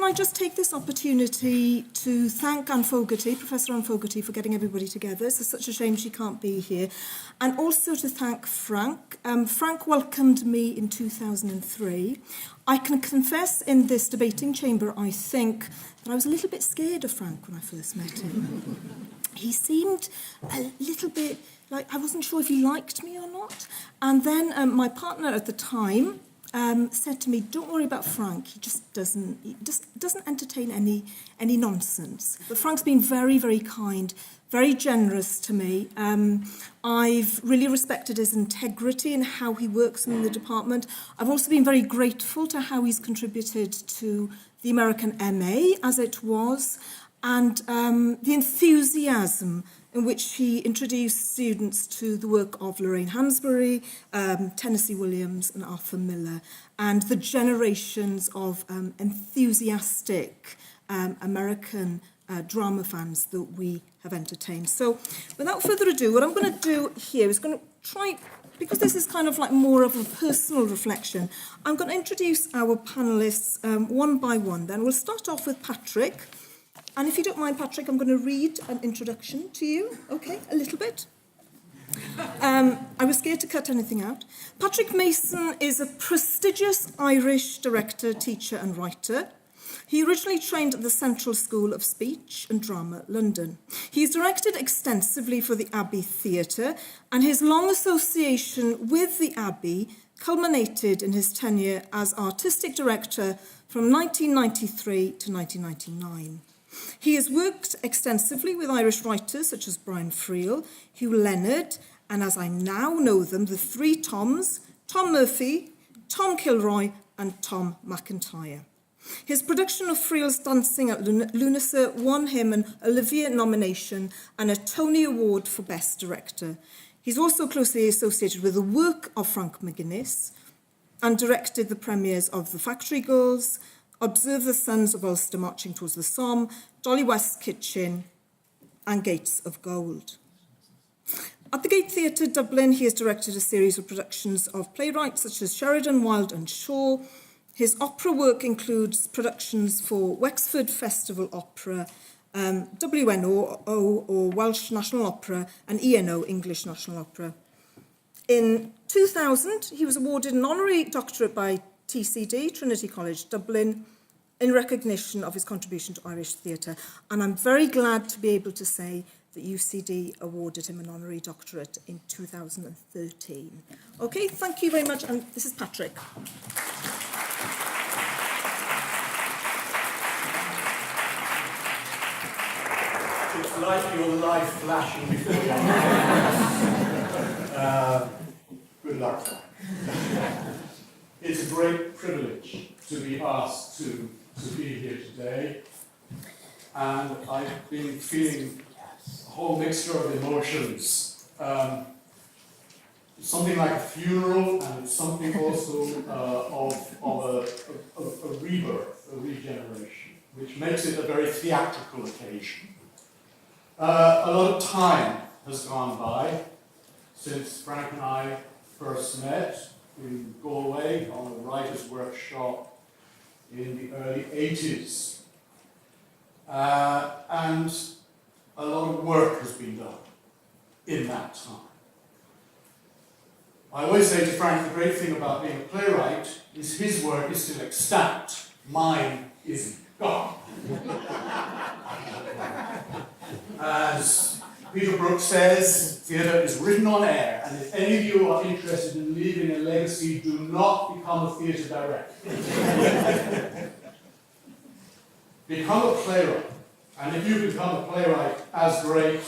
I just take this opportunity to thank Anne Fogarty, Professor Anne Fogarty, for getting everybody together. It's such a shame she can't be here. And also to thank Frank. Frank welcomed me in 2003. I can confess in this debating chamber, I think, that I was a little bit scared of Frank when I first met him. He seemed a little bit like I wasn't sure if he liked me or not. And then my partner at the time said to me, "Don't worry about Frank. He just doesn't entertain any nonsense." But Frank's been very, very kind, very generous to me. I've really respected his integrity and how he works in the department. I've also been very grateful to how he's contributed to the American MA as it was, and the enthusiasm in which he introduced students to the work of Lorraine Hansberry, Tennessee Williams and Arthur Miller, and the generations of enthusiastic American drama fans that we have entertained. So without further ado, what I'm going to do here is going to try, because this is kind of like more of a personal reflection, I'm going to introduce our panellists one by one. Then we'll start off with Patrick. And if you don't mind, Patrick, I'm going to read an introduction to you, okay, a little bit. I was scared to cut anything out. Patrick Mason is a prestigious Irish director, teacher and writer. He originally trained at the Central School of Speech and Drama, London. He's directed extensively for the Abbey Theatre, and his long association with the Abbey culminated in his tenure as artistic director from 1993 to 1999. He has worked extensively with Irish writers such as Brian Friel, Hugh Leonard, and as I now know them, the three Toms, Tom Murphy, Tom Kilroy, and Tom McIntyre. His production of Friel's Dancing at Lunacy won him an Olivier nomination and a Tony Award for Best Director. He's also closely associated with the work of Frank McGuinness and directed the premieres of The Factory Girls, Observe the Sons of Ulster Marching Towards the Somme, Dolly West's Kitchen, and Gates of Gold. At the Gate Theatre, Dublin, he has directed a series of productions of playwrights such as Sheridan, Wilde and Shaw. His opera work includes productions for Wexford Festival Opera, WNO or Welsh National Opera, and ENO, English National Opera. In 2000, he was awarded an honorary doctorate by TCD, Trinity College Dublin, in recognition of his contribution to Irish theatre. And I'm very glad to be able to say that UCD awarded him an honorary doctorate in 2013. Okay, thank you very much, and this is Patrick. It's like your life flashing before you. Good luck. It's a great privilege to be asked to be here today, and I've been feeling a whole mixture of emotions. Something like a funeral, and it's something also of a rebirth, a regeneration, which makes it a very theatrical occasion. A lot of time has gone by since Frank and I first met in Galway on a writer's workshop in the early 80s. And a lot of work has been done in that time. I always say to Frank, the great thing about being a playwright is his work is still extant, mine isn't gone. As Peter Brook says, theatre is written on air, and if any of you are interested in leaving a legacy, do not become a theatre director. Become a playwright, and if you become a playwright as great,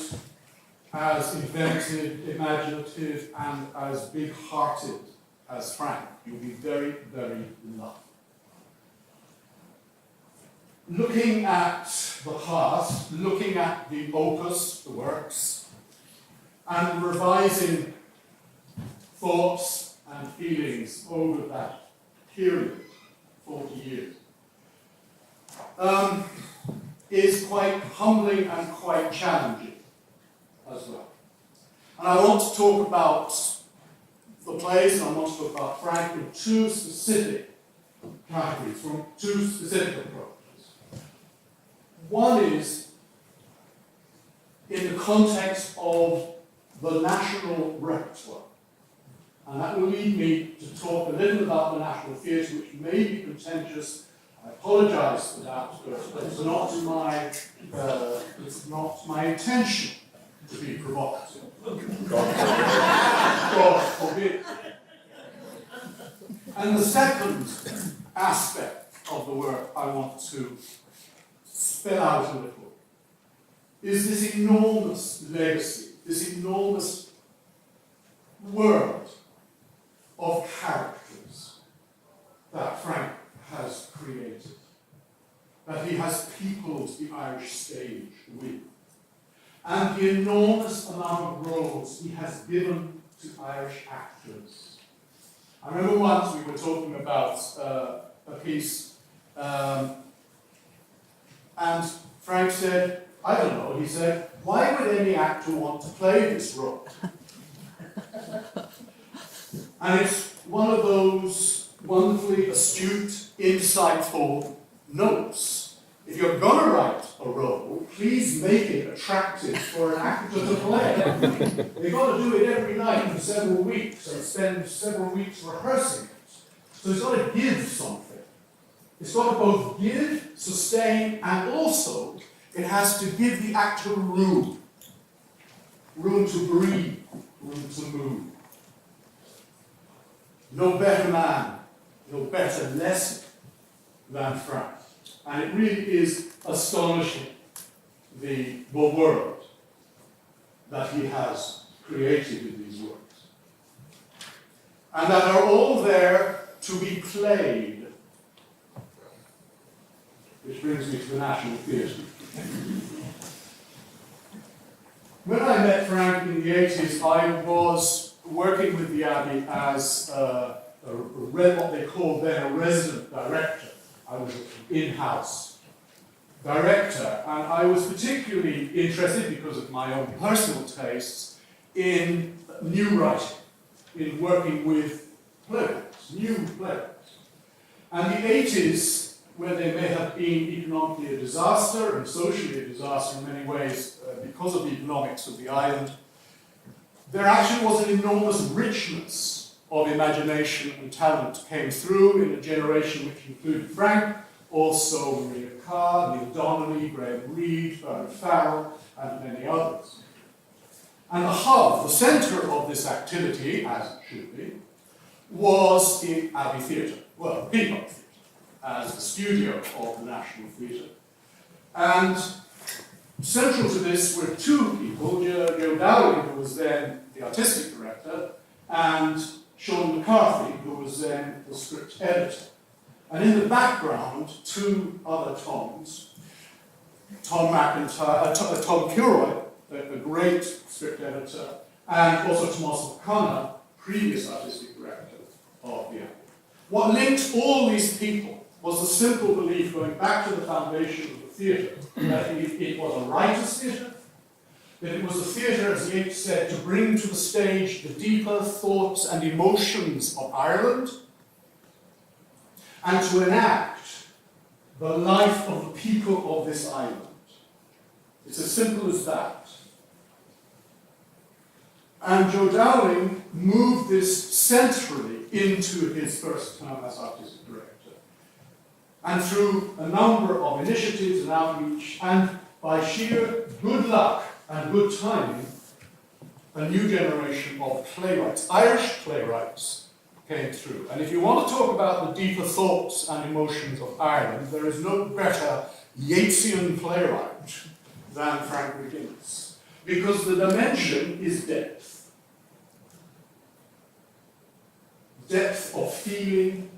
as inventive, imaginative, and as big-hearted as Frank, you'll be very, very lucky. Looking at the past, looking at the opus, the works, and revising thoughts and feelings over that period, 40 years, is quite humbling and quite challenging as well. And I want to talk about the plays, and I want to talk about Frank in two specific categories, from two specific approaches. One is in the context of the national repertoire. And that will lead me to talk a little about the National Theatre, which may be contentious. I apologise for that, but it's not my intention to be provocative. God forbid. And the second aspect of the work I want to spell out a little is this enormous legacy, this enormous world of characters that Frank has created, that he has peopled the Irish stage with, and the enormous amount of roles he has given to Irish actors. I remember once we were talking about a piece, and Frank said, I don't know, he said, why would any actor want to play this role? And it's one of those wonderfully astute, insightful notes. If you're going to write a role, please make it attractive for an actor to play. They've got to do it every night for several weeks and spend several weeks rehearsing it. So it's got to give something. It's got to both give, sustain, and also it has to give the actor room. Room to breathe, room to move. No better man, no better lesson than Frank. And it really is astonishing, the world that he has created in these works. And that are all there to be played. Which brings me to the National Theatre. When I met Frank in the 80s, I was working with the Abbey as what they called then a resident director. I was an in-house director, and I was particularly interested, because of my own personal tastes, in new writing, in working with playwrights, new playwrights. And the 80s, where they may have been economically a disaster and socially a disaster in many ways because of the economics of the island, there actually was an enormous richness of imagination and talent came through in a generation which included Frank, also Maria Carr, Neil Donnelly, Graham Reid, Bernard Farrell, and many others. And the hub, the centre of this activity, as it should be, was the Abbey Theatre, well, the Peacock Theatre, as the studio of the National Theatre. And central to this were two people, Joe Dowling, who was then the artistic director, and Sean McCarthy, who was then the script editor. And in the background, two other Toms, Tom Kilroy, a great script editor, and also Tomas McConnell, previous artistic director of the Abbey. What linked all these people was the simple belief, going back to the foundation of the theatre, that it was a writer's theatre, that it was a theatre, as Yeats said, to bring to the stage the deeper thoughts and emotions of Ireland, and to enact the life of the people of this island. It's as simple as that. And Joe Dowling moved this centrally into his first term as artistic director. And through a number of initiatives and outreach, and by sheer good luck and good timing, a new generation of playwrights, Irish playwrights, came through. And if you want to talk about the deeper thoughts and emotions of Ireland, there is no better Yeatsian playwright than Frank McGuinness, because the dimension is depth. Depth of feeling,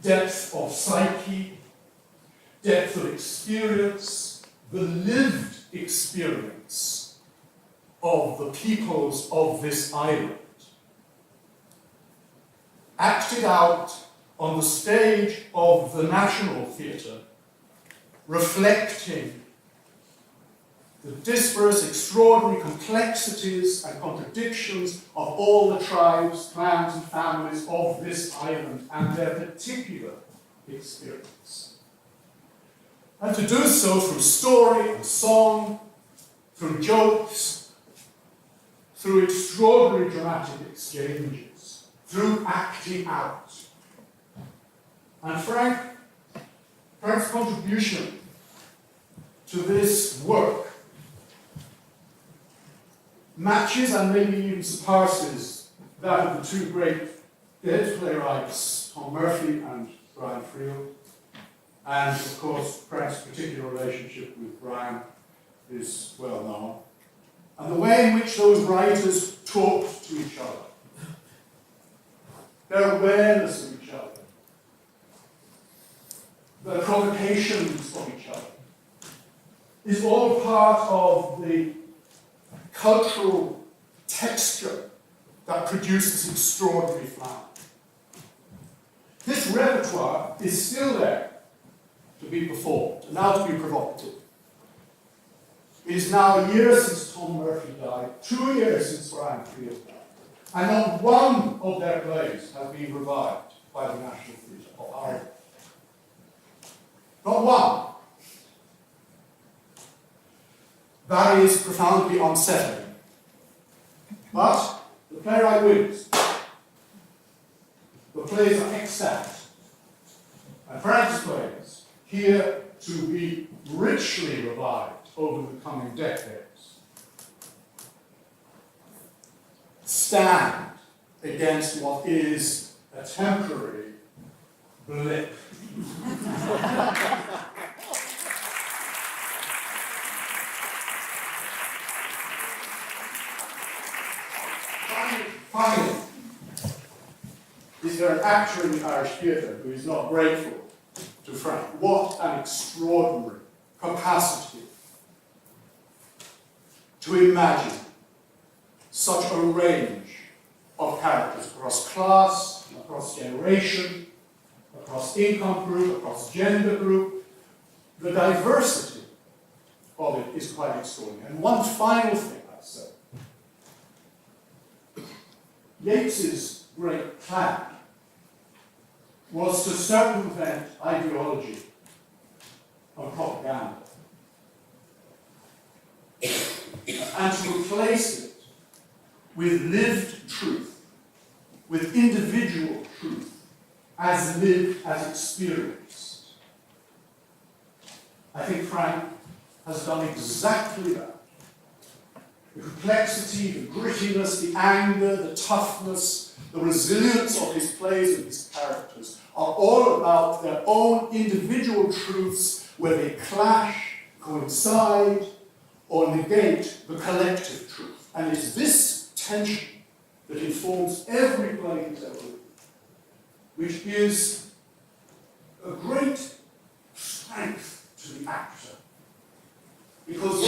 depth of psyche, depth of experience, the lived experience of the peoples of this island, acted out on the stage of the National Theatre, reflecting the disparate, extraordinary complexities and contradictions of all the tribes, clans, and families of this island and their particular experience. And to do so through story and song, through jokes, through extraordinary dramatic exchanges, through acting out. And Frank's contribution to this work matches and maybe even surpasses that of the two great dead playwrights, Tom Murphy and Brian Friel. And of course, Frank's particular relationship with Brian is well known. And the way in which those writers talked to each other, their awareness of each other, their provocations of each other, is all part of the cultural texture that produces extraordinary flower. This repertoire is still there to be performed, and now to be provocative. It is now a year since Tom Murphy died, 2 years since Brian Friel died, and not one of their plays has been revived by the National Theatre of Ireland. Not one. That is profoundly unsettling. But the playwright wins. The plays are extant. And Frank's plays, here to be richly revived over the coming decades, stand against what is a temporary blip. Finally, is there an actor in the Irish theatre who is not grateful to Frank? What an extraordinary capacity to imagine such a range of characters across class, across generation, across income group, across gender group. The diversity of it is quite extraordinary. And one final thing I'd say. Yeats's great plan was to circumvent ideology and propaganda and to replace it with lived truth, with individual truth, as lived, as experienced. I think Frank has done exactly that. The complexity, the grittiness, the anger, the toughness, the resilience of his plays and his characters are all about their own individual truths where they clash, coincide, or negate the collective truth. And it's this tension that informs every play he's ever written, which is a great strength to the actor. Because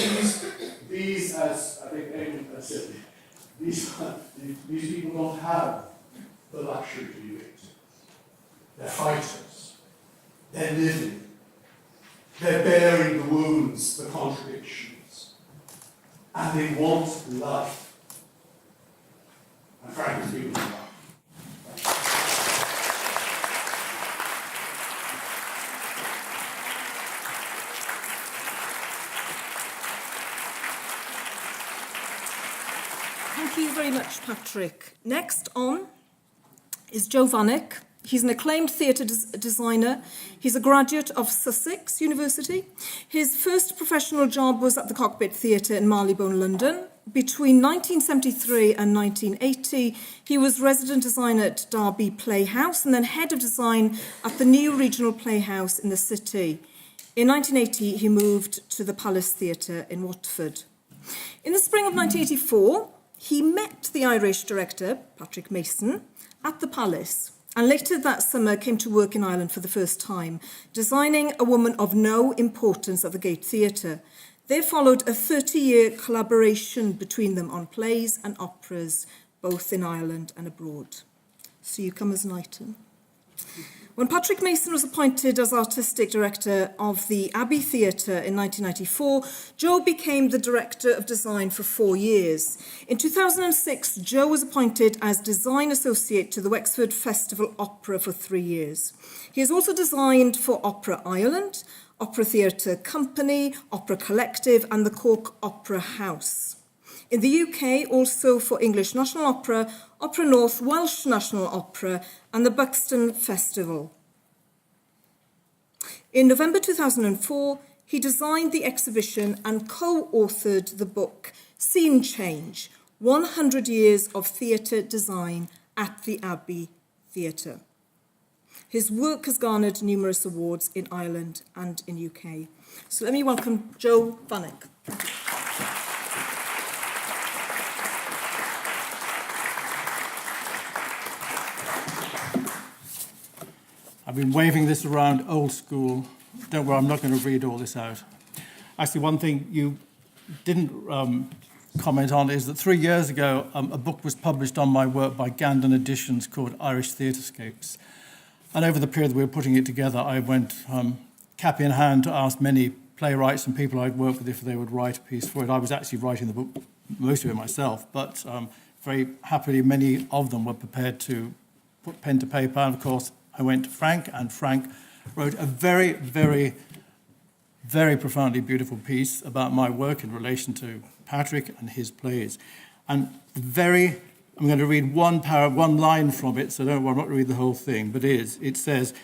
these, as I think Éilís has said, these people don't have the luxury to be victims. They're fighters. They're living. They're bearing the wounds, the contradictions. And they want life. And Frank is giving them life. Thank you very much, Patrick. Next on is Joe Vanek. He's an acclaimed theatre designer. He's a graduate of Sussex University. His first professional job was at the Cockpit Theatre in Marylebone, London. Between 1973 and 1980, he was resident designer at Derby Playhouse and then head of design at the new regional playhouse in the city. In 1980, he moved to the Palace Theatre in Watford. In the spring of 1984, he met the Irish director, Patrick Mason, at the Palace, and later that summer came to work in Ireland for the first time, designing A Woman of No Importance at the Gate Theatre. There followed a 30-year collaboration between them on plays and operas, both in Ireland and abroad. So you come as an item. When Patrick Mason was appointed as artistic director of the Abbey Theatre in 1994, Joe became the director of design for 4 years. In 2006, Joe was appointed as design associate to the Wexford Festival Opera for 3 years. He has also designed for Opera Ireland, Opera Theatre Company, Opera Collective and the Cork Opera House. In the UK, also for English National Opera, Opera North, Welsh National Opera and the Buxton Festival. In November 2004, he designed the exhibition and co-authored the book Scene Change, 100 Years of Theatre Design at the Abbey Theatre. His work has garnered numerous awards in Ireland and in UK. So let me welcome Joe Vanek. I've been waving this around old school. Don't worry, I'm not going to read all this out. Actually, one thing you didn't comment on is that 3 years ago, a book was published on my work by Gandon Editions called Irish Theatrescapes. And over the period that we were putting it together, I went cap in hand to ask many playwrights and people I'd worked with if they would write a piece for it. I was actually writing the book, most of it myself, but very happily many of them were prepared to put pen to paper. And of course, I went to Frank, and Frank wrote a very, very, very profoundly beautiful piece about my work in relation to Patrick and his plays. And I'm going to read one line from it, so don't worry, I'm not going to read the whole thing, but it says,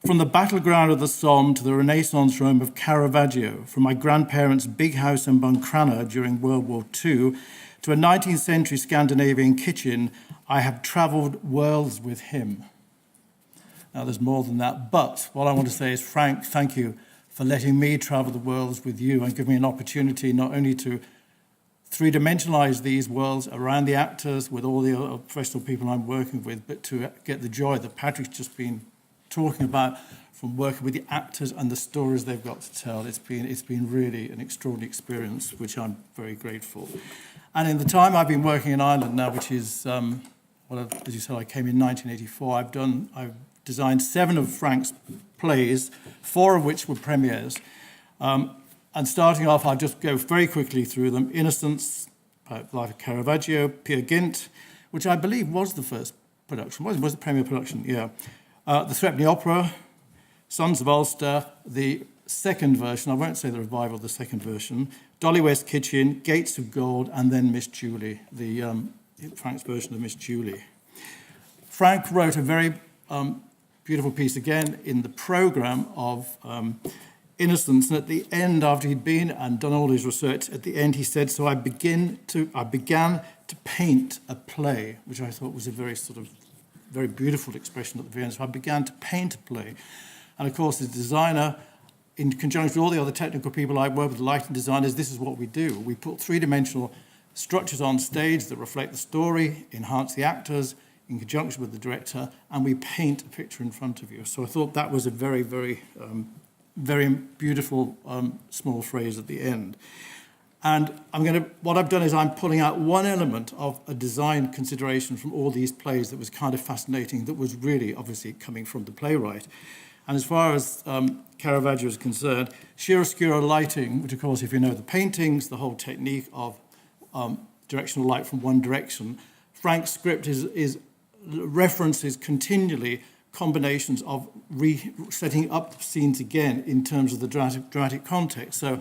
"From the battleground of the Somme to the Renaissance Rome of Caravaggio, from my grandparents' big house in Buncrana during World War II to a 19th century Scandinavian kitchen, I have travelled worlds with him." Now, there's more than that, but what I want to say is, Frank, thank you for letting me travel the worlds with you and give me an opportunity not only to three-dimensionalize these worlds around the actors with all the other professional people I'm working with, but to get the joy that Patrick's just been talking about from working with the actors and the stories they've got to tell. It's been really an extraordinary experience, which I'm very grateful. And in the time I've been working in Ireland now, which is, as you said, I came in 1984, I've designed 7 of Frank's plays, 4 of which were premieres. And starting off, I'll just go very quickly through them. Innocence, Life of Caravaggio, Peer Gynt, which I believe was the first production. Was the premiere production? Yeah. The Threepenny Opera, Sons of Ulster, the second version, I won't say the revival, the second version, Dolly West Kitchen, Gates of Gold, and then Miss Julie, Frank's version of Miss Julie. Frank wrote a very beautiful piece again in the programme of Innocence, and at the end, after he'd been and done all his research, at the end he said, "So I began to paint a play," which I thought was a very beautiful expression at the very end. So I began to paint a play, and of course, as a designer, in conjunction with all the other technical people I work with, lighting designers, this is what we do. We put three-dimensional structures on stage that reflect the story, enhance the actors, in conjunction with the director, and we paint a picture in front of you. So I thought that was a very, very, very beautiful small phrase at the end. And what I've done is I'm pulling out one element of a design consideration from all these plays that was kind of fascinating, that was really obviously coming from the playwright. And as far as Caravaggio is concerned, chiaroscuro lighting, which of course, if you know the paintings, the whole technique of directional light from one direction, Frank's script references continually combinations of setting up scenes again in terms of the dramatic context. So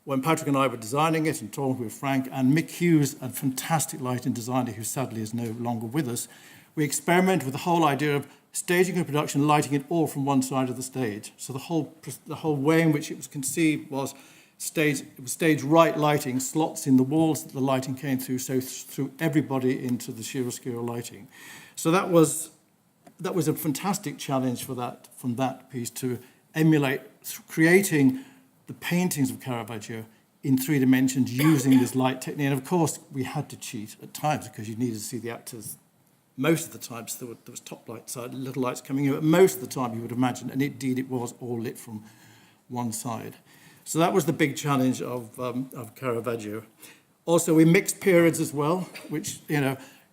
when Patrick and I were designing it and talking with Frank, and Mick Hughes, a fantastic lighting designer who sadly is no longer with us, we experimented with the whole idea of staging a production, lighting it all from one side of the stage. So the whole way in which it was conceived was stage right lighting, slots in the walls that the lighting came through, so threw everybody into the chiaroscuro lighting. So that was a fantastic challenge from that piece to emulate creating the paintings of Caravaggio in 3 dimensions using this light technique. And of course, we had to cheat at times because you needed to see the actors most of the time. So there was top lights, little lights coming in, but most of the time you would imagine, and indeed it was all lit from one side. So that was the big challenge of Caravaggio. Also, we mixed periods as well, which,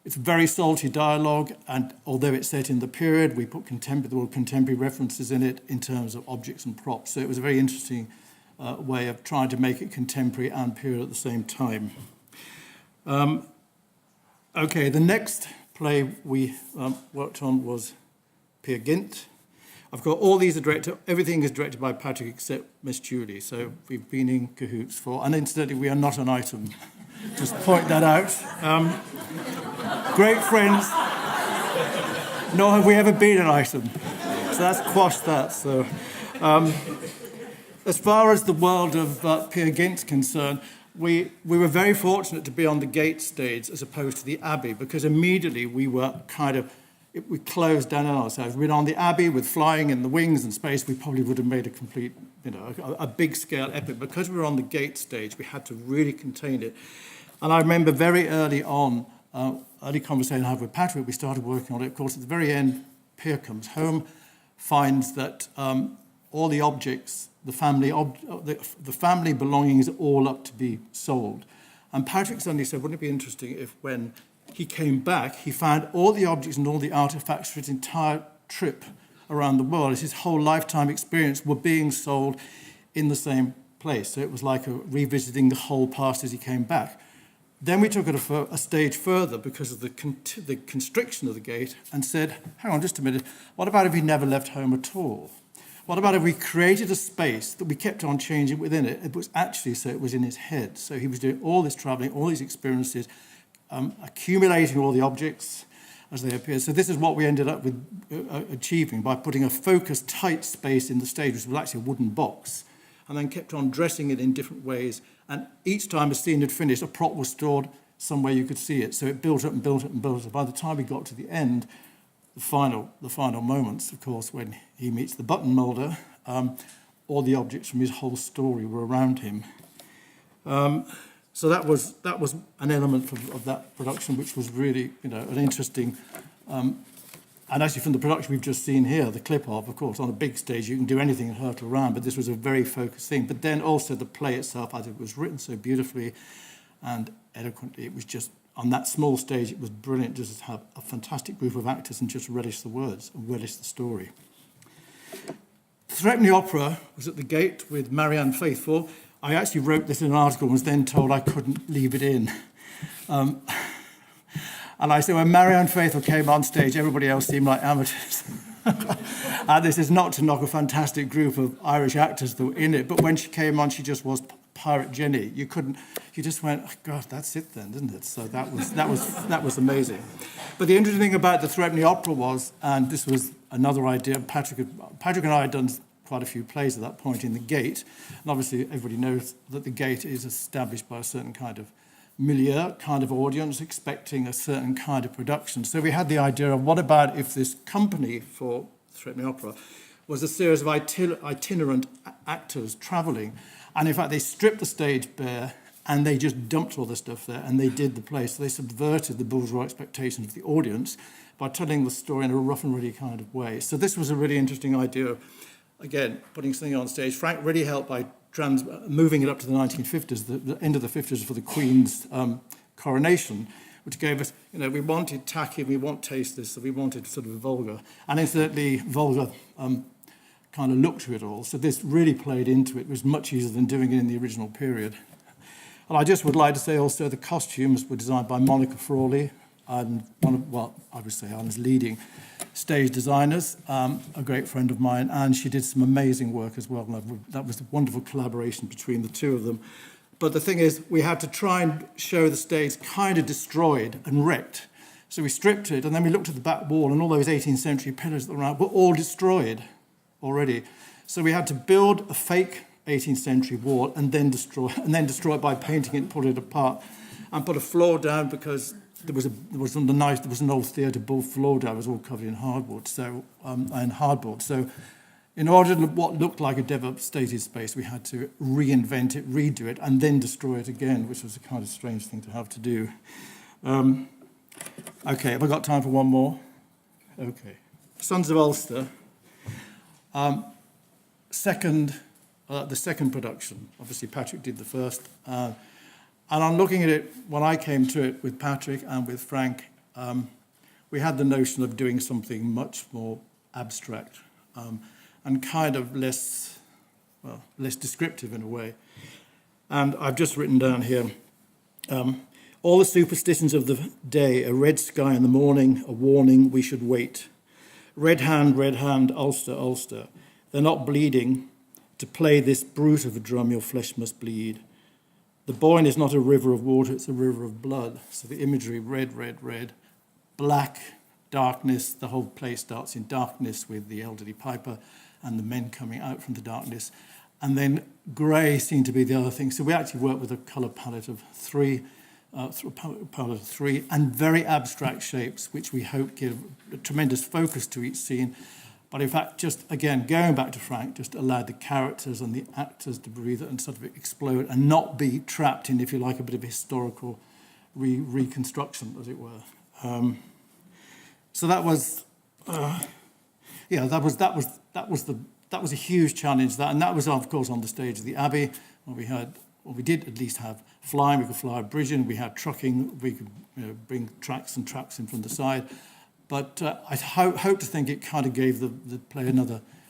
It's very salty dialogue, and although it's set in the period, we put contemporary references in it in terms of objects and props. So it was a very interesting way of trying to make it contemporary and period at the same time. Okay, the next play we worked on was Peer Gynt. I've got all these are directed, everything is directed by Patrick except Miss Julie, so we've been in cahoots for, and incidentally, we are not an item. Just point that out. Great friends, nor have we ever been an item. So that's quashed that. So, as far as the world of Peer Gynt's concerned, we were very fortunate to be on the Gate stage as opposed to the Abbey, because immediately we were we closed down on ourselves. We'd been on the Abbey with flying in the wings and space, we probably would have made a complete, a big scale epic. Because we were on the Gate stage, we had to really contain it. And I remember very early on, early conversation I had with Patrick, we started working on it. Of course, at the very end, Peer comes home, finds that all the objects, the family belongings are all up to be sold. And Patrick suddenly said, wouldn't it be interesting if when he came back, he found all the objects and all the artifacts for his entire trip around the world, his whole lifetime experience, were being sold in the same place. So it was like revisiting the whole past as he came back. Then we took it a stage further because of the constriction of the Gate and said, hang on just a minute, what about if he never left home at all? What about if we created a space that we kept on changing within it? It was actually so it was in his head. So he was doing all this travelling, all these experiences, accumulating all the objects as they appeared. So this is what we ended up with achieving by putting a focused, tight space in the stage, which was actually a wooden box, and then kept on dressing it in different ways. And each time a scene had finished, a prop was stored somewhere you could see it. So it built up and built up and built up. By the time we got to the end, the final moments, of course, when he meets the button moulder, all the objects from his whole story were around him. So that was an element of that production, which was really, an interesting. And actually, from the production we've just seen here, the clip of course, on a big stage, you can do anything and hurtle around, but this was a very focused thing. But then also the play itself, I think, was written so beautifully and eloquently. It was just, on that small stage, it was brilliant just to have a fantastic group of actors and just relish the words and relish the story. The Threepenny Opera was at the Gate with Marianne Faithfull. I actually wrote this in an article and was then told I couldn't leave it in. And I said, when Marianne Faithfull came on stage, everybody else seemed like amateurs. And this is not to knock a fantastic group of Irish actors that were in it, but when she came on, she just was Pirate Jenny. You just went, oh God, that's it then, didn't it? So that was amazing. But the interesting thing about the Threepenny Opera was, and this was another idea, Patrick and I had done quite a few plays at that point in the Gate, and obviously everybody knows that the Gate is established by a certain kind of milieu, kind of audience, expecting a certain kind of production. So we had the idea of what about if this company for Threepenny Opera was a series of itinerant actors travelling, and in fact they stripped the stage bare and they just dumped all the stuff there and they did the play. So they subverted the bourgeois expectations of the audience by telling the story in a rough and ready kind of way. So this was a really interesting idea. Again, putting something on stage. Frank really helped by moving it up to the 1950s, the end of the 50s for the Queen's coronation, which gave us, we wanted tacky, we want tasteless, so we wanted sort of vulgar. And incidentally, vulgar kind of look to it all. So this really played into it. It was much easier than doing it in the original period. And I just would like to say also the costumes were designed by Monica Frawley, and I would say Ireland's leading stage designers, a great friend of mine, and she did some amazing work as well. That was a wonderful collaboration between the two of them. But the thing is, we had to try and show the stage kind of destroyed and wrecked. So we stripped it, and then we looked at the back wall, and all those 18th century pillars that were around were all destroyed already. So we had to build a fake 18th century wall and then destroy it by painting it and put it apart and put a floor down because there was an old theatre bull floor down. It was all covered in hardboard. So in order to what looked like a devastated space, we had to reinvent it, redo it, and then destroy it again, which was a kind of strange thing to have to do. Okay, have I got time for one more? Okay. Sons of Ulster. The second production. Obviously, Patrick did the first. And I'm looking at it, when I came to it with Patrick and with Frank, we had the notion of doing something much more abstract and kind of less descriptive in a way. And I've just written down here, all the superstitions of the day, a red sky in the morning, a warning we should wait. Red hand, Ulster, Ulster. They're not bleeding. To play this brute of a drum, your flesh must bleed. The Boyne is not a river of water, it's a river of blood. So the imagery, red, red, red, black, darkness. The whole play starts in darkness with the elderly piper and the men coming out from the darkness. And then grey seemed to be the other thing. So we actually worked with a colour palette of three, and very abstract shapes, which we hope give a tremendous focus to each scene. But in fact, just again, going back to Frank, just allowed the characters and the actors to breathe and sort of explode and not be trapped in, if you like, a bit of historical reconstruction, as it were. So that was a huge challenge. And that was, of course, on the stage of the Abbey, where we did at least have flying. We could fly a bridge in. We had trucking. We could bring tracks and traps in from the side. But I hope to think it kind of gave the play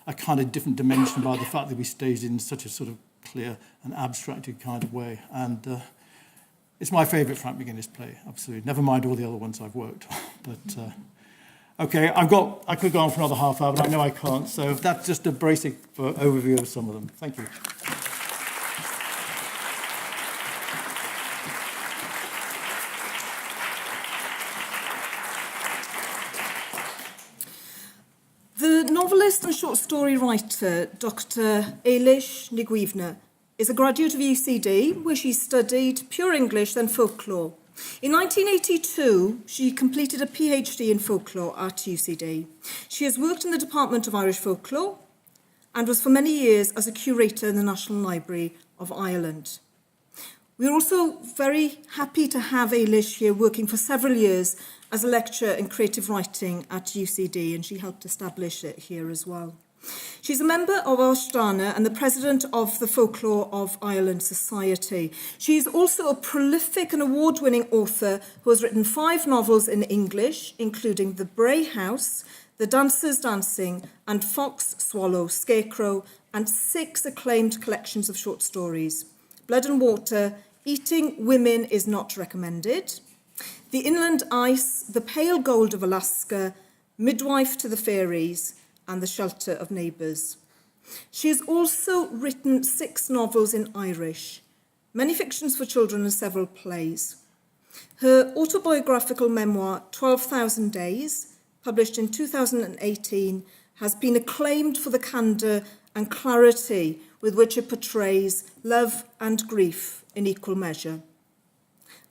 a kind of different dimension by the fact that we staged it in such a sort of clear and abstracted kind of way. And it's my favourite Frank McGuinness play, absolutely. Never mind all the other ones I've worked on. But okay, I could go on for another half hour, but I know I can't. So that's just a basic overview of some of them. Thank you. The novelist and short story writer, Dr. Éilís Dhuibhne, is a graduate of UCD, where she studied pure English, then folklore. In 1982, she completed a PhD in folklore at UCD. She has worked in the Department of Irish Folklore and was for many years as a curator in the National Library of Ireland. We're also very happy to have Éilís here working for several years as a lecturer in creative writing at UCD, and she helped establish it here as well. She's a member of Áistreanar and the president of the Folklore of Ireland Society. She's also a prolific and award-winning author who has written 5 novels in English, including The Bray House, The Dancers Dancing, and Fox, Swallow, Scarecrow, and 6 acclaimed collections of short stories: Blood and Water, Eating Women is Not Recommended, The Inland Ice, The Pale Gold of Alaska, Midwife to the Fairies, and The Shelter of Neighbours. She has also written 6 novels in Irish, many fictions for children and several plays. Her autobiographical memoir, 12,000 Days, published in 2018, has been acclaimed for the candour and clarity with which it portrays love and grief in equal measure.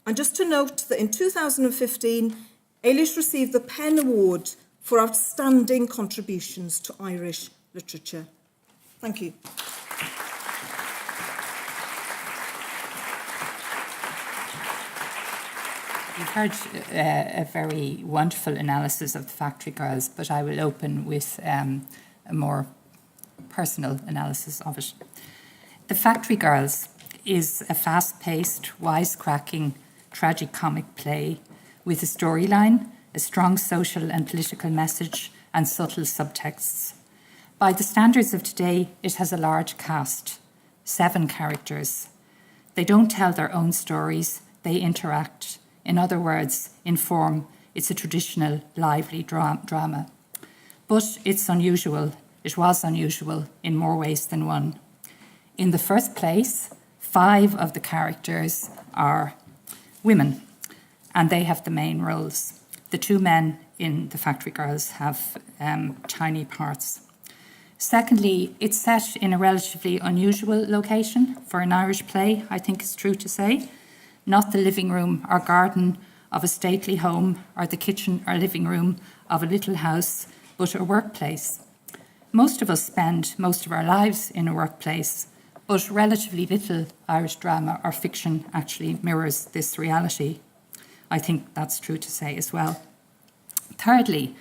And just to note that in 2015, Éilís received the PEN Award for outstanding contributions to Irish literature. Thank you. You've heard a very wonderful analysis of the Factory Girls, but I will open with a more personal analysis of it. The Factory Girls is a fast-paced, wisecracking, tragicomic play with a storyline, a strong social and political message, and subtle subtexts. By the standards of today, it has a large cast, 7 characters. They don't tell their own stories, they interact. In other words, in form, it's a traditional, lively drama. But it's unusual. It was unusual in more ways than one. In the first place, 5 of the characters are women, and they have the main roles. The 2 men in The Factory Girls have tiny parts. Secondly, it's set in a relatively unusual location for an Irish play, I think it's true to say. Not the living room or garden of a stately home or the kitchen or living room of a little house, but a workplace. Most of us spend most of our lives in a workplace, but relatively little Irish drama or fiction actually mirrors this reality. I think that's true to say as well. Thirdly,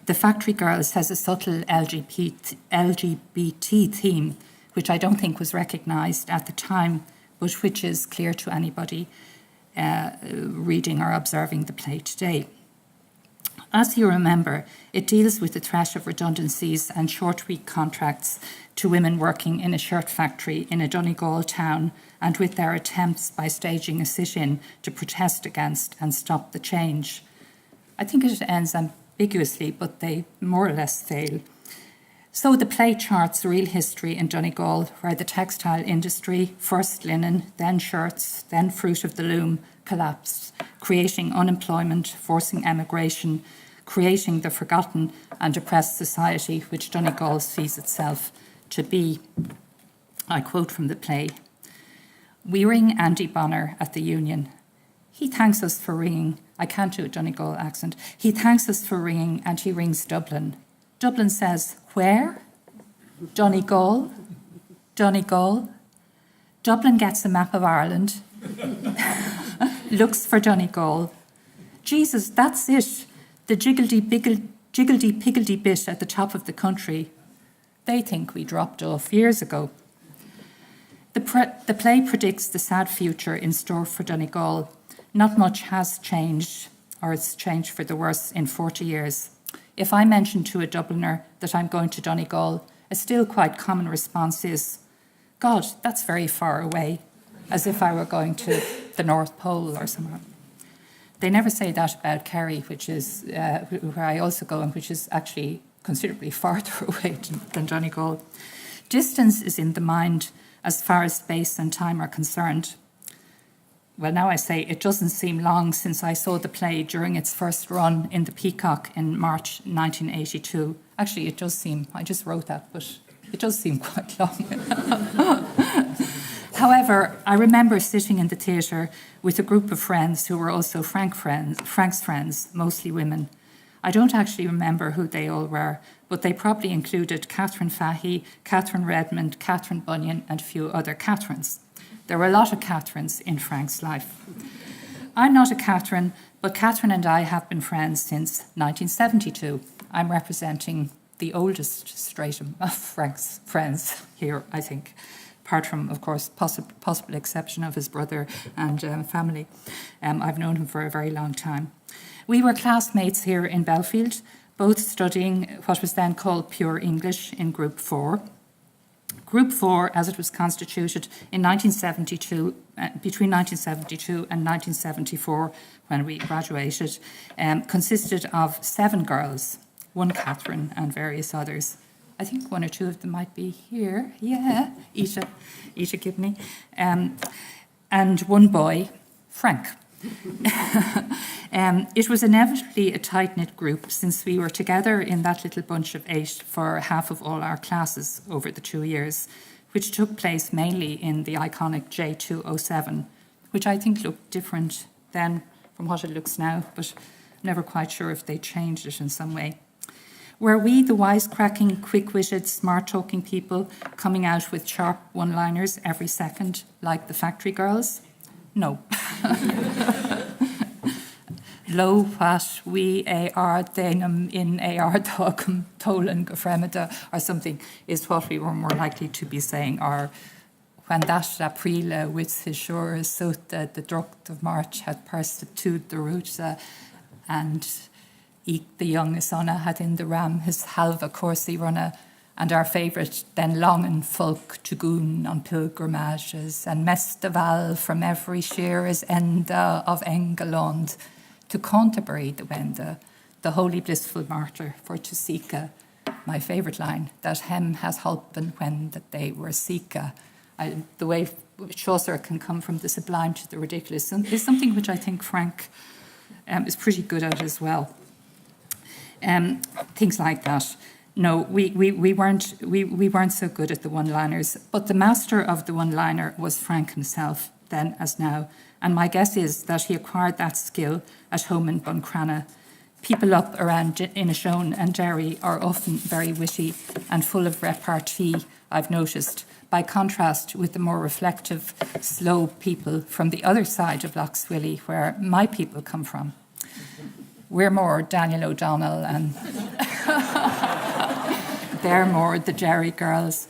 The Factory Girls has a subtle LGBT theme, which I don't think was recognised at the time, but which is clear to anybody reading or observing the play today. As you remember, it deals with the threat of redundancies and short-week contracts to women working in a shirt factory in a Donegal town, and with their attempts by staging a sit-in to protest against and stop the change. I think it ends ambiguously, but they more or less fail. So the play charts real history in Donegal, where the textile industry, first linen, then shirts, then fruit of the loom, collapsed, creating unemployment, forcing emigration, creating the forgotten and oppressed society which Donegal sees itself to be. I quote from the play. We ring Andy Bonner at the union. He thanks us for ringing. I can't do a Donegal accent. He thanks us for ringing, and he rings Dublin. Dublin says, where? Donegal? Donegal? Dublin gets a map of Ireland, looks for Donegal. Jesus, that's it. The jiggledy-piggledy bit at the top of the country. They think we dropped off years ago. The play predicts the sad future in store for Donegal. Not much has changed, or it's changed for the worse in 40 years. If I mention to a Dubliner that I'm going to Donegal, a still quite common response is, God, that's very far away, as if I were going to the North Pole or somewhere. They never say that about Kerry, which is where I also go, and which is actually considerably farther away than Donegal. Distance is in the mind as far as space and time are concerned. Well, now I say it doesn't seem long since I saw the play during its first run in the Peacock in March 1982. Actually, it does seem, I just wrote that, but it does seem quite long. However, I remember sitting in the theatre with a group of friends who were also Frank's friends, mostly women. I don't actually remember who they all were, but they probably included Catherine Fahey, Catherine Redmond, Catherine Bunyan, and a few other Catherines. There were a lot of Catherines in Frank's life. I'm not a Catherine, but Catherine and I have been friends since 1972. I'm representing the oldest stratum of Frank's friends here, I think, apart from, of course, possible exception of his brother and family. I've known him for a very long time. We were classmates here in Belfield, both studying what was then called pure English in Group 4. Group 4, as it was constituted in 1972, between 1972 and 1974, when we graduated, consisted of 7 girls, 1 Catherine and various others. I think 1 or 2 of them might be here. Yeah, Éilís Dhuibhne, and 1 boy, Frank. It was inevitably a tight-knit group, since we were together in that little bunch of 8 for half of all our classes over the 2 years, which took place mainly in the iconic J207, which I think looked different then from what it looks now, but I'm never quite sure if they changed it in some way. Were we the wisecracking, quick-witted, smart-talking people coming out with sharp one-liners every second, like the factory girls? No. Lo what we are denum in ar dogum tolan gefremida or something is what we were more likely to be saying, or when that April with his shore so the drucht of March had perstitute the root and the young Isonna had in the ram his halva coursey runner, and our favourite then longen folk to goon on pilgrimages, and mestaval from every shearer's ende of Engeland to Canterbury the wende, the holy blissful martyr for to seeka. My favourite line, that hem has holpen when that they were seeka. The way Chaucer can come from the sublime to the ridiculous is something which I think Frank is pretty good at as well. Things like that. No, we weren't so good at the one-liners, but the master of the one-liner was Frank himself, then as now, and my guess is that he acquired that skill at home in Buncrana. People up around Inishowen and Derry are often very witty and full of repartee, I've noticed, by contrast with the more reflective, slow people from the other side of Lough Swilly, where my people come from. We're more Daniel O'Donnell and they're more the Jerry girls.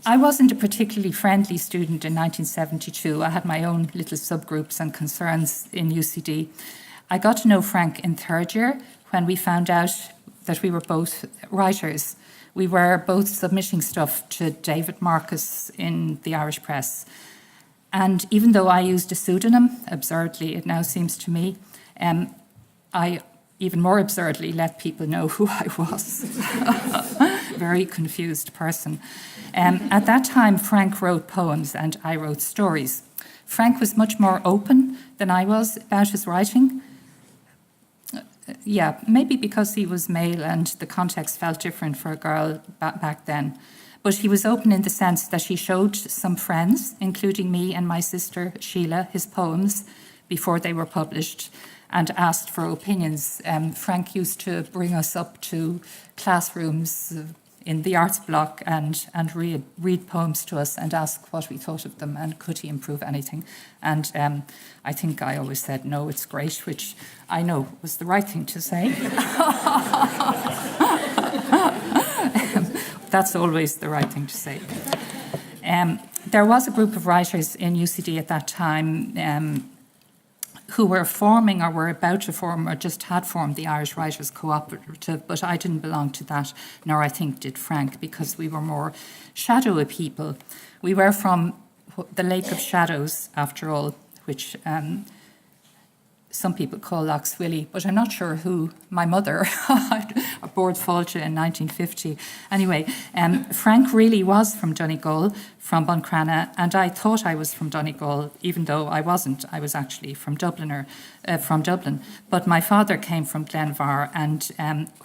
I wasn't a particularly friendly student in 1972. I had my own little subgroups and concerns in UCD. I got to know Frank in third year when we found out that we were both writers. We were both submitting stuff to David Marcus in the Irish press. And even though I used a pseudonym, absurdly it now seems to me, I even more absurdly let people know who I was. Very confused person. At that time, Frank wrote poems and I wrote stories. Frank was much more open than I was about his writing. Yeah, maybe because he was male and the context felt different for a girl back then. But he was open in the sense that he showed some friends, including me and my sister Sheila, his poems before they were published, and asked for opinions. Frank used to bring us up to classrooms in the arts block and read poems to us and ask what we thought of them and could he improve anything. And I think I always said, no, it's great, which I know was the right thing to say. That's always the right thing to say. There was a group of writers in UCD at that time who were forming or were about to form or just had formed the Irish Writers Cooperative, but I didn't belong to that, nor I think did Frank, because we were more shadowy people. We were from the Lake of Shadows, after all, which some people call Lough Swilly, but I'm not sure who. My mother, aboard Fáilte in 1950. Anyway, Frank really was from Donegal, from Buncrana, and I thought I was from Donegal, even though I wasn't. I was actually from Dublin. But my father came from Glenvar, and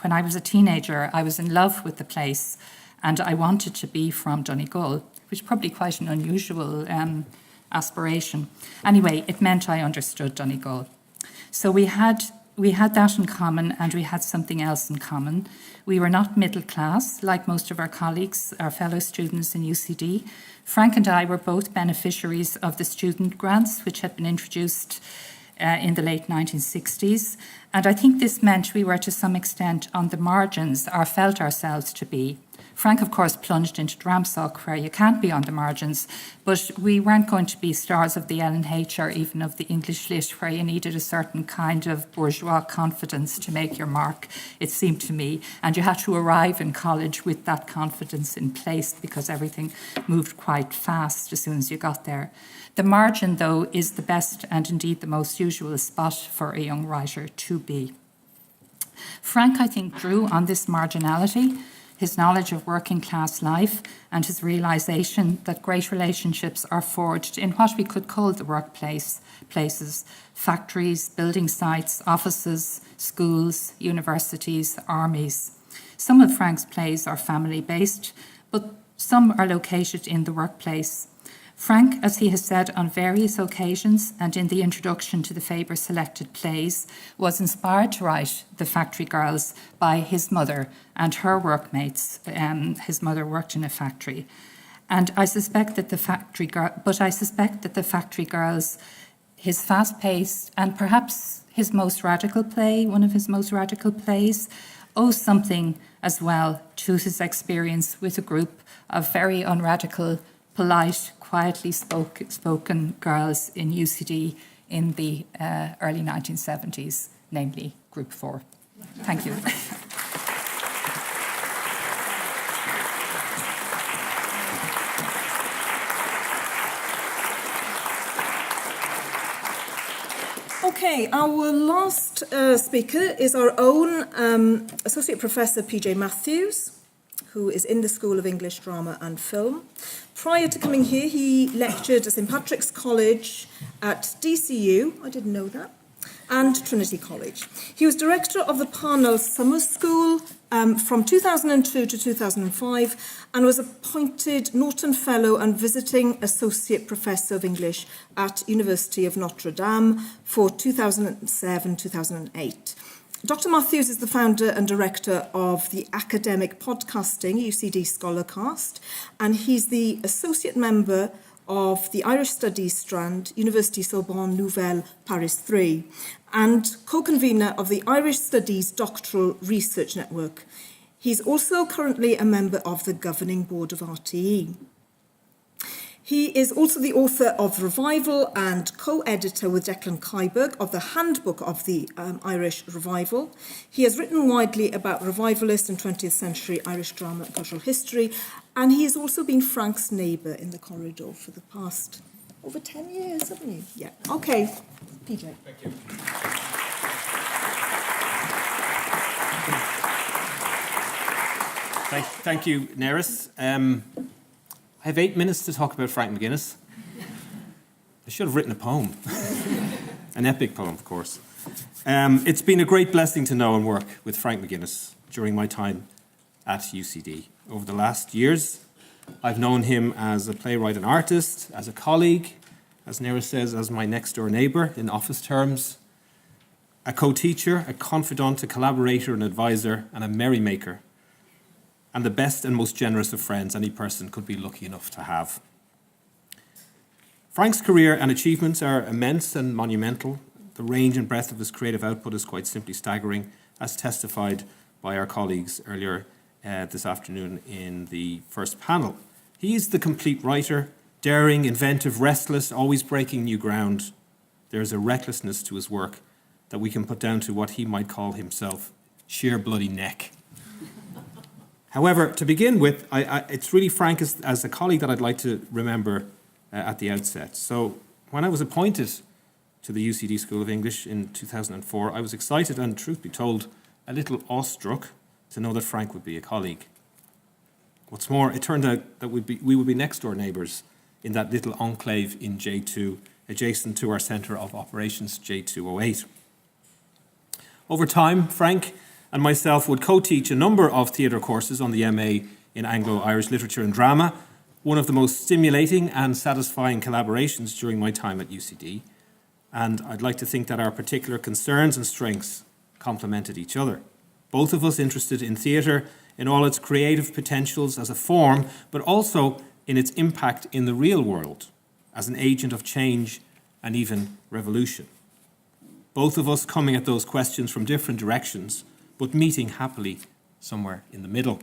when I was a teenager, I was in love with the place, and I wanted to be from Donegal, which is probably quite an unusual aspiration. Anyway, it meant I understood Donegal. So we had that in common, and we had something else in common. We were not middle class, like most of our colleagues, our fellow students in UCD. Frank and I were both beneficiaries of the student grants, which had been introduced in the late 1960s. And I think this meant we were to some extent on the margins, or felt ourselves to be. Frank, of course, plunged into Dramsoc, where you can't be on the margins, but we weren't going to be stars of the LNH or even of the English Lit, where you needed a certain kind of bourgeois confidence to make your mark, it seemed to me. And you had to arrive in college with that confidence in place because everything moved quite fast as soon as you got there. The margin, though, is the best and indeed the most usual spot for a young writer to be. Frank, I think, drew on this marginality, his knowledge of working class life, and his realisation that great relationships are forged in what we could call the workplace, places, factories, building sites, offices, schools, universities, armies. Some of Frank's plays are family-based, but some are located in the workplace. Frank, as he has said on various occasions and in the introduction to the Faber selected plays, was inspired to write The Factory Girls by his mother and her workmates. His mother worked in a factory. And I suspect that the Factory Girls, his fast-paced and perhaps his most radical play, one of his most radical plays, owes something as well to his experience with a group of very unradical, polite, quietly spoken girls in UCD in the early 1970s, namely Group 4. Thank you. Okay, our last speaker is our own Associate Professor PJ Mathews, who is in the School of English, Drama and Film. Prior to coming here, he lectured at St Patrick's College at DCU, I didn't know that, and Trinity College. He was director of the Parnell Summer School from 2002 to 2005 and was appointed Norton Fellow and Visiting Associate Professor of English at University of Notre Dame for 2007-2008. Dr. Mathews is the founder and director of the academic podcasting UCD Scholarcast, and he's the associate member of the Irish Studies Strand, University Sorbonne Nouvelle, Paris 3, and co-convener of the Irish Studies Doctoral Research Network. He's also currently a member of the governing board of RTE. He is also the author of Revival and co-editor with Declan Keiberg of the Handbook of the Irish Revival. He has written widely about revivalist and 20th century Irish drama and cultural history, and he has also been Frank's neighbour in the corridor for the past over 10 years, haven't you? Yeah. Okay, PJ. Thank you. Thank you, Nerys. I have 8 minutes to talk about Frank McGuinness. I should have written a poem. An epic poem, of course. It's been a great blessing to know and work with Frank McGuinness during my time at UCD. Over the last years, I've known him as a playwright and artist, as a colleague, as Nerys says, as my next-door neighbour in office terms, a co-teacher, a confidant, a collaborator, an advisor, and a merrymaker, and the best and most generous of friends any person could be lucky enough to have. Frank's career and achievements are immense and monumental. The range and breadth of his creative output is quite simply staggering, as testified by our colleagues earlier this afternoon in the first panel. He's the complete writer, daring, inventive, restless, always breaking new ground. There is a recklessness to his work that we can put down to what he might call himself sheer bloody neck. However, to begin with, it's really Frank as a colleague that I'd like to remember at the outset. So when I was appointed to the UCD School of English in 2004, I was excited and, truth be told, a little awestruck to know that Frank would be a colleague. What's more, it turned out that we would be next-door neighbours in that little enclave in J2, adjacent to our Centre of Operations J208. Over time, Frank and myself would co-teach a number of theatre courses on the MA in Anglo-Irish Literature and Drama, one of the most stimulating and satisfying collaborations during my time at UCD, and I'd like to think that our particular concerns and strengths complemented each other. Both of us interested in theatre in all its creative potentials as a form, but also in its impact in the real world as an agent of change and even revolution. Both of us coming at those questions from different directions, but meeting happily somewhere in the middle.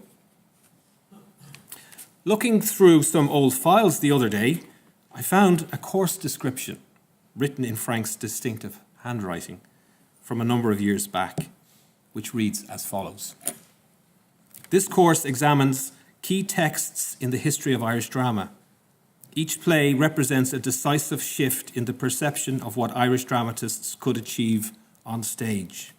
Looking through some old files the other day, I found a course description written in Frank's distinctive handwriting from a number of years back, which reads as follows. This course examines key texts in the history of Irish drama. Each play represents a decisive shift in the perception of what Irish dramatists could achieve on stage.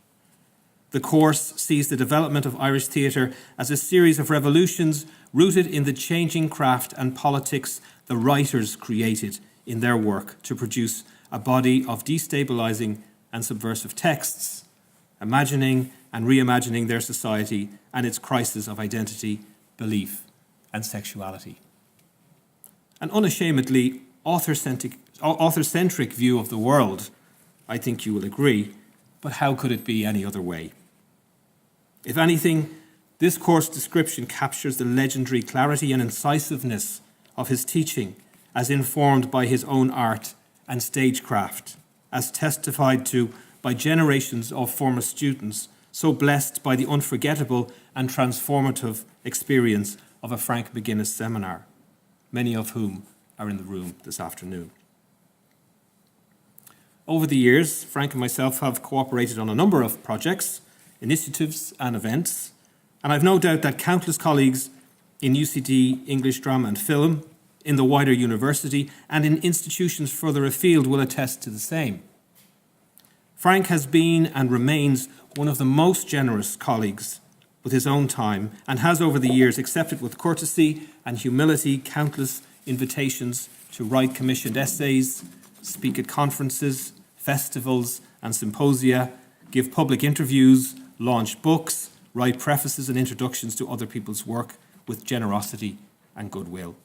The course sees the development of Irish theatre as a series of revolutions rooted in the changing craft and politics the writers created in their work to produce a body of destabilising and subversive texts, imagining and reimagining their society and its crisis of identity, belief, and sexuality. An unashamedly author-centric view of the world, I think you will agree, but how could it be any other way? If anything, this course description captures the legendary clarity and incisiveness of his teaching as informed by his own art and stagecraft, as testified to by generations of former students so blessed by the unforgettable and transformative experience of a Frank McGuinness seminar, many of whom are in the room this afternoon. Over the years, Frank and myself have cooperated on a number of projects, initiatives and events, and I've no doubt that countless colleagues in UCD English Drama and Film, in the wider university and in institutions further afield will attest to the same. Frank has been and remains one of the most generous colleagues with his own time and has over the years accepted with courtesy and humility countless invitations to write commissioned essays, speak at conferences, festivals and symposia, give public interviews, launch books, write prefaces and introductions to other people's work with generosity and goodwill.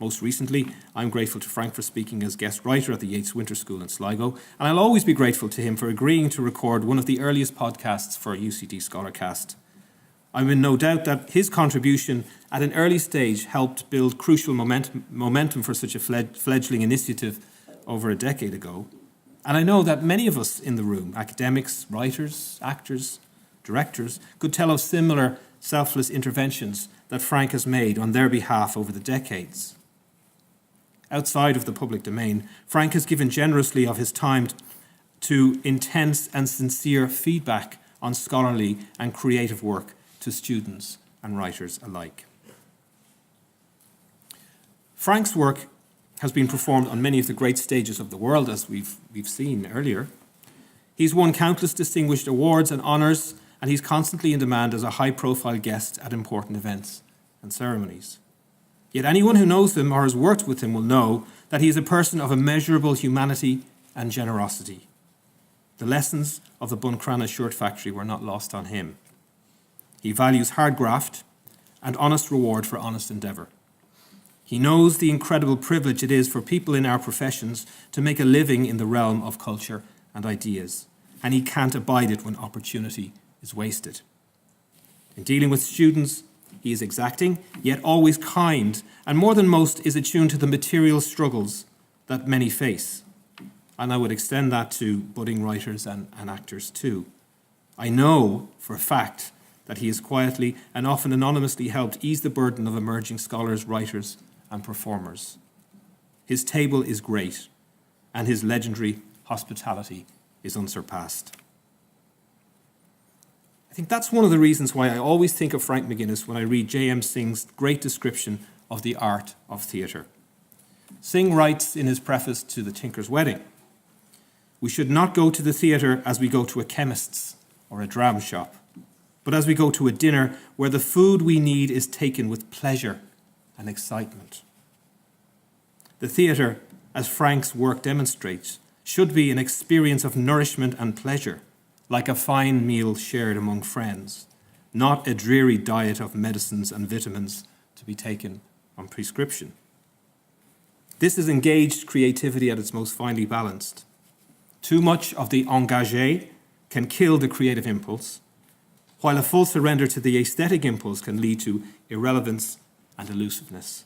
Most recently, I'm grateful to Frank for speaking as guest writer at the Yeats Winter School in Sligo, and I'll always be grateful to him for agreeing to record one of the earliest podcasts for UCD Scholarcast. I'm in no doubt that his contribution at an early stage helped build crucial momentum for such a fledgling initiative over a decade ago. And I know that many of us in the room, academics, writers, actors, directors, could tell of similar selfless interventions that Frank has made on their behalf over the decades. outside of the public domain, Frank has given generously of his time to intense and sincere feedback on scholarly and creative work to students and writers alike. Frank's work has been performed on many of the great stages of the world, as we've seen earlier. He's won countless distinguished awards and honours, and he's constantly in demand as a high-profile guest at important events and ceremonies. Yet anyone who knows him or has worked with him will know that he is a person of immeasurable humanity and generosity. The lessons of the Buncrana shirt factory were not lost on him. He values hard graft and honest reward for honest endeavour. He knows the incredible privilege it is for people in our professions to make a living in the realm of culture and ideas, and he can't abide it when opportunity is wasted. In dealing with students, he is exacting, yet always kind, and more than most is attuned to the material struggles that many face. And I would extend that to budding writers and actors too. I know for a fact that he has quietly and often anonymously helped ease the burden of emerging scholars, writers, and performers. His table is great, and his legendary hospitality is unsurpassed. I think that's one of the reasons why I always think of Frank McGuinness when I read J.M. Synge's great description of the art of theatre. Synge writes in his preface to The Tinker's Wedding, "We should not go to the theatre as we go to a chemist's or a dram shop, but as we go to a dinner where the food we need is taken with pleasure and excitement." The theatre, as Frank's work demonstrates, should be an experience of nourishment and pleasure, like a fine meal shared among friends, not a dreary diet of medicines and vitamins to be taken on prescription. This is engaged creativity at its most finely balanced. Too much of the engagé can kill the creative impulse, while a full surrender to the aesthetic impulse can lead to irrelevance and elusiveness.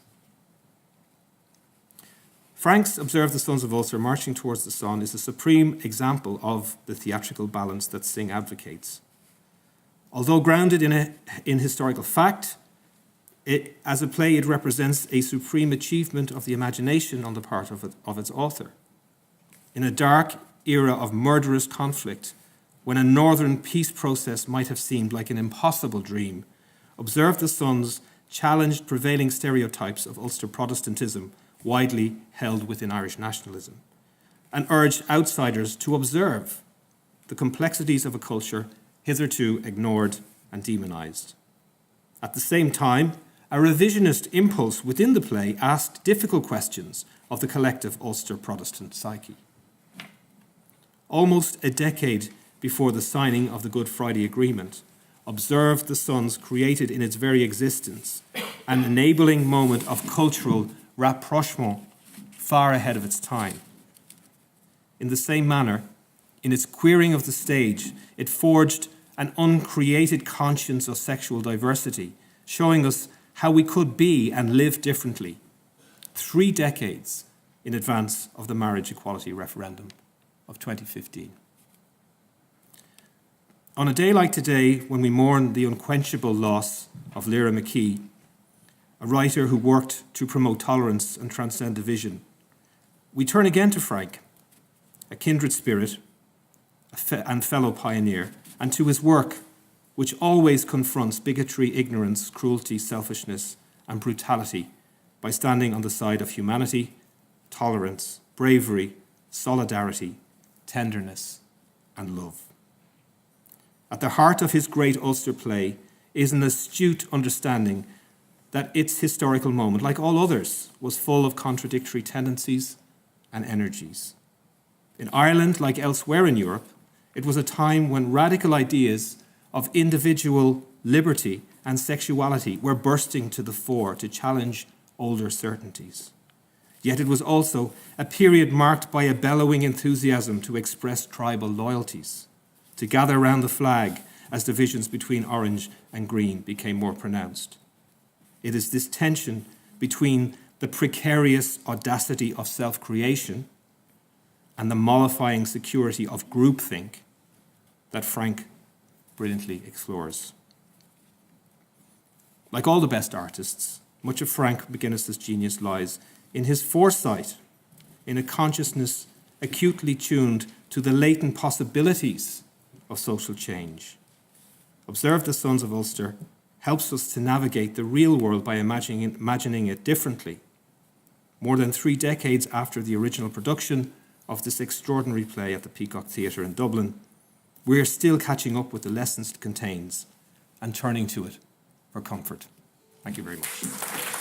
Frank's Observe the Sons of Ulster Marching Towards the Sun is a supreme example of the theatrical balance that Synge advocates. Although grounded in historical fact, as a play it represents a supreme achievement of the imagination on the part of its author. In a dark era of murderous conflict, when a northern peace process might have seemed like an impossible dream, Observe the Sons challenged prevailing stereotypes of Ulster Protestantism widely held within Irish nationalism, and urged outsiders to observe the complexities of a culture hitherto ignored and demonised. At the same time, a revisionist impulse within the play asked difficult questions of the collective Ulster Protestant psyche. Almost a decade before the signing of the Good Friday Agreement, Observe the Sons created in its very existence an enabling moment of cultural rapprochement far ahead of its time. In the same manner, in its queering of the stage, it forged an uncreated conscience of sexual diversity, showing us how we could be and live differently, 3 decades in advance of the marriage equality referendum of 2015. On a day like today, when we mourn the unquenchable loss of Lyra McKee, a writer who worked to promote tolerance and transcend division, we turn again to Frank, a kindred spirit and fellow pioneer, and to his work, which always confronts bigotry, ignorance, cruelty, selfishness, and brutality by standing on the side of humanity, tolerance, bravery, solidarity, tenderness, and love. At the heart of his great Ulster play is an astute understanding that its historical moment, like all others, was full of contradictory tendencies and energies. In Ireland, like elsewhere in Europe, it was a time when radical ideas of individual liberty and sexuality were bursting to the fore to challenge older certainties. Yet it was also a period marked by a bellowing enthusiasm to express tribal loyalties, to gather around the flag as divisions between orange and green became more pronounced. It is this tension between the precarious audacity of self-creation and the mollifying security of groupthink that Frank brilliantly explores. Like all the best artists, much of Frank McGuinness's genius lies in his foresight, in a consciousness acutely tuned to the latent possibilities of social change. Observe the Sons of Ulster helps us to navigate the real world by imagining it differently. More than 3 decades after the original production of this extraordinary play at the Peacock Theatre in Dublin, we are still catching up with the lessons it contains and turning to it for comfort. Thank you very much.